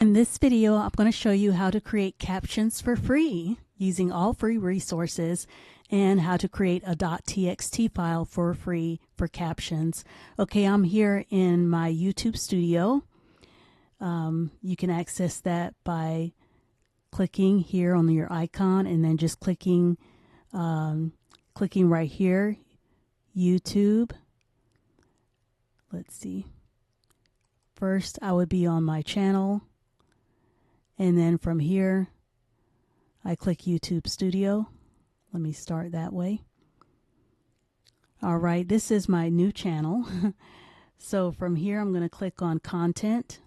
In this video, I'm going to show you how to create captions for free using all free resources and how to create a .txt file for free for captions. Okay, I'm here in my YouTube studio. You can access that by clicking here on your icon and then just clicking right here, YouTube. Let's see. First, I would be on my channel. And then from here, I click YouTube Studio. Let me start that way. All right, this is my new channel. So from here, I'm going to click on Content.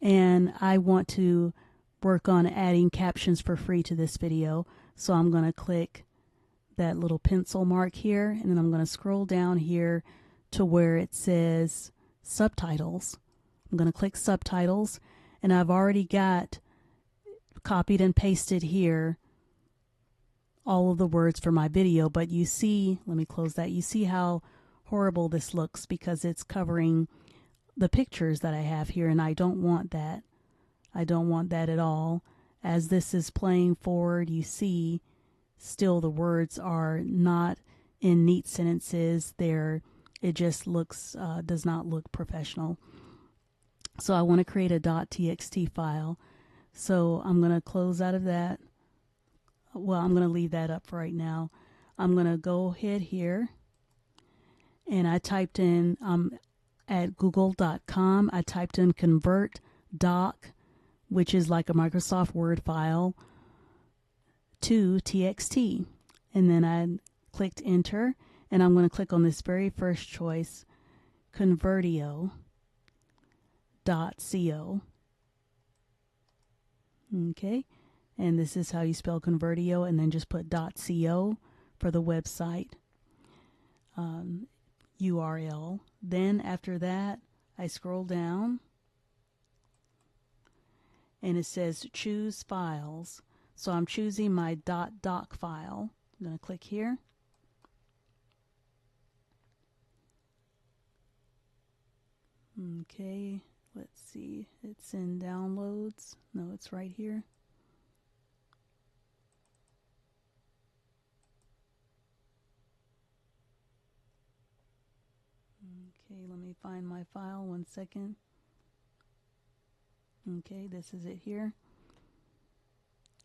And I want to work on adding captions for free to this video. So I'm going to click that little pencil mark here, and then I'm going to scroll down here to where it says Subtitles. I'm going to click Subtitles. And I've already got copied and pasted here all of the words for my video, but you see, let me close that. You see how horrible this looks because it's covering the pictures that I have here, and I don't want that. I don't want that at all. As this is playing forward, you see still the words are not in neat sentences. It just looks, does not look professional. So I want to create a .txt file. So I'm going to close out of that. Well, I'm going to leave that up for right now. I'm going to go ahead here. And I typed in, at google.com, I typed in convert doc, which is like a Microsoft Word file, to TXT. And then I clicked enter. And I'm going to click on this very first choice, Convertio. .co. Okay, and this is how you spell Convertio, and then just put .co for the website URL. Then after that, I scroll down and it says choose files. So I'm choosing my .doc file. I'm going to click here. Okay. Let's see, it's in downloads. No, it's right here. Okay, let me find my file 1 second. Okay, this is it here.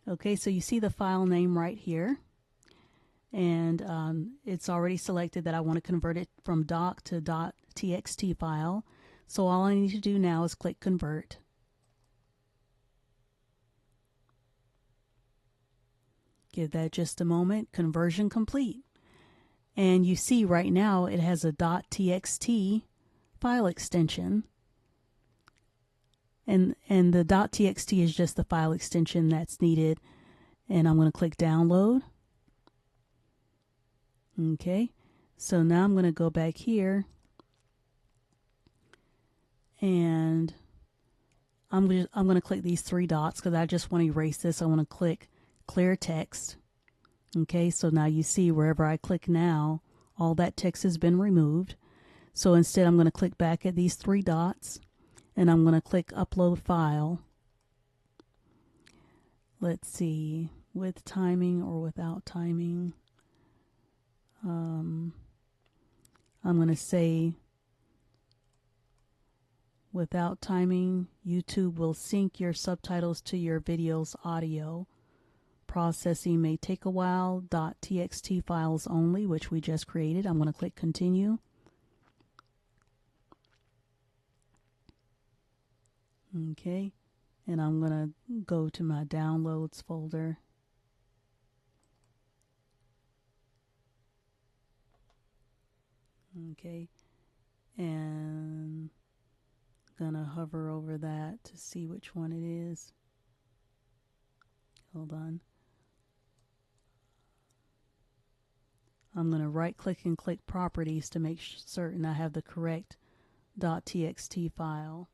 Okay, so you see the file name right here. And it's already selected that I want to convert it from doc to .txt file. So all I need to do now is click convert. Give that just a moment. Conversion complete. And you see right now it has a .txt file extension. And the .txt is just the file extension that's needed. And I'm going to click download. Okay. So now I'm going to go back here. And I'm going to click these three dots because I just want to erase this. I want to click clear text. Okay, so now you see wherever I click now, all that text has been removed. So instead I'm going to click back at these three dots and I'm going to click upload file. Let's see, with timing or without timing. I'm going to say without timing. YouTube will sync your subtitles to your video's audio. Processing may take a while. .txt files only, which we just created. I'm going to click continue. Okay, and I'm going to go to my downloads folder. Okay, and gonna hover over that to see which one it is. Hold on. I'm going to right click and click properties to make certain I have the correct .txt file.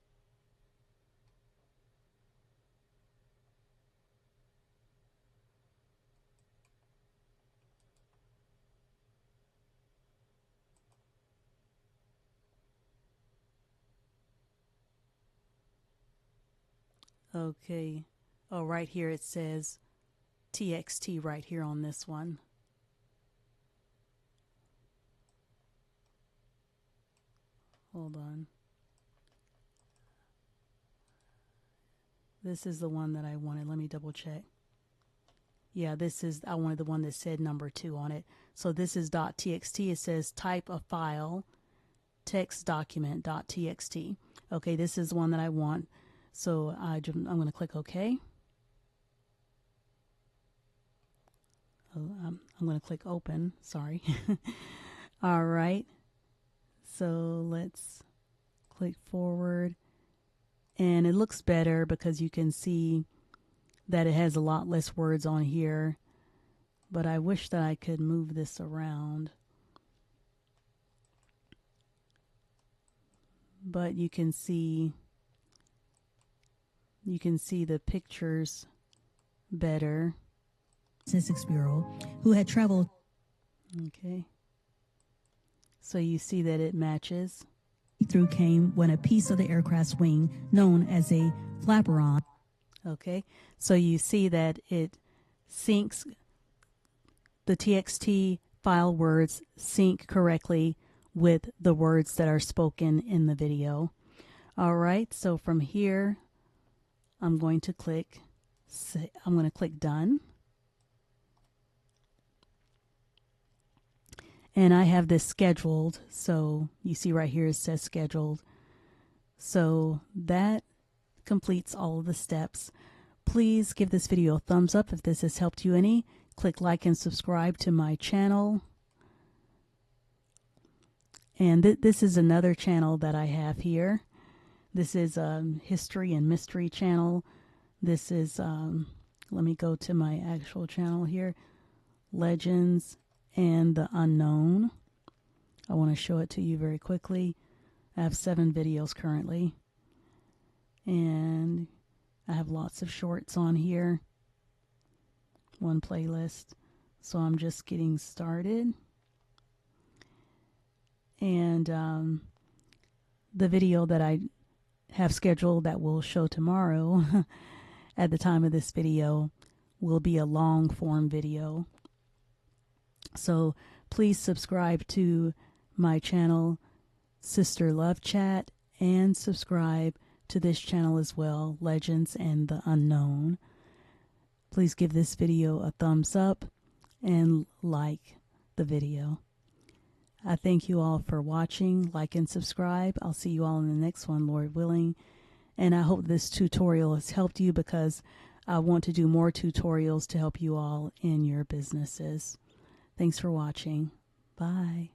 Okay. Oh, right here it says TXT right here on this one. Hold on. This is the one that I wanted. Let me double check. Yeah, I wanted the one that said number 2 on it. So this is .txt. It says type a file, text document .txt. Okay, this is the one that I want. So I'm going to click OK. I'm going to click open. Sorry. All right. So let's click forward. And it looks better because you can see that it has a lot less words on here. But I wish that I could move this around. But you can see the pictures better. Statistics Bureau, who had traveled. Okay. So you see that it matches. Through came when a piece of the aircraft's wing, known as a flaperon. Okay. So you see that it syncs, the TXT file words sync correctly with the words that are spoken in the video. All right. So from here, I'm going to click done. And I have this scheduled. So you see right here it says scheduled. So that completes all of the steps. Please give this video a thumbs up if this has helped you any. Click like and subscribe to my channel. And this is another channel that I have here. This is a history and mystery channel. This is, let me go to my actual channel here, Legends and the Unknown. I want to show it to you very quickly. I have 7 videos currently. And I have lots of shorts on here. 1 playlist. So I'm just getting started. And the video that I have scheduled that will show tomorrow at the time of this video will be a long form video. So please subscribe to my channel, Sister Love Chat, and subscribe to this channel as well, Legends and the Unknown. Please give this video a thumbs up and like the video. I thank you all for watching. Like and subscribe. I'll see you all in the next one, Lord willing. And I hope this tutorial has helped you because I want to do more tutorials to help you all in your businesses. Thanks for watching. Bye.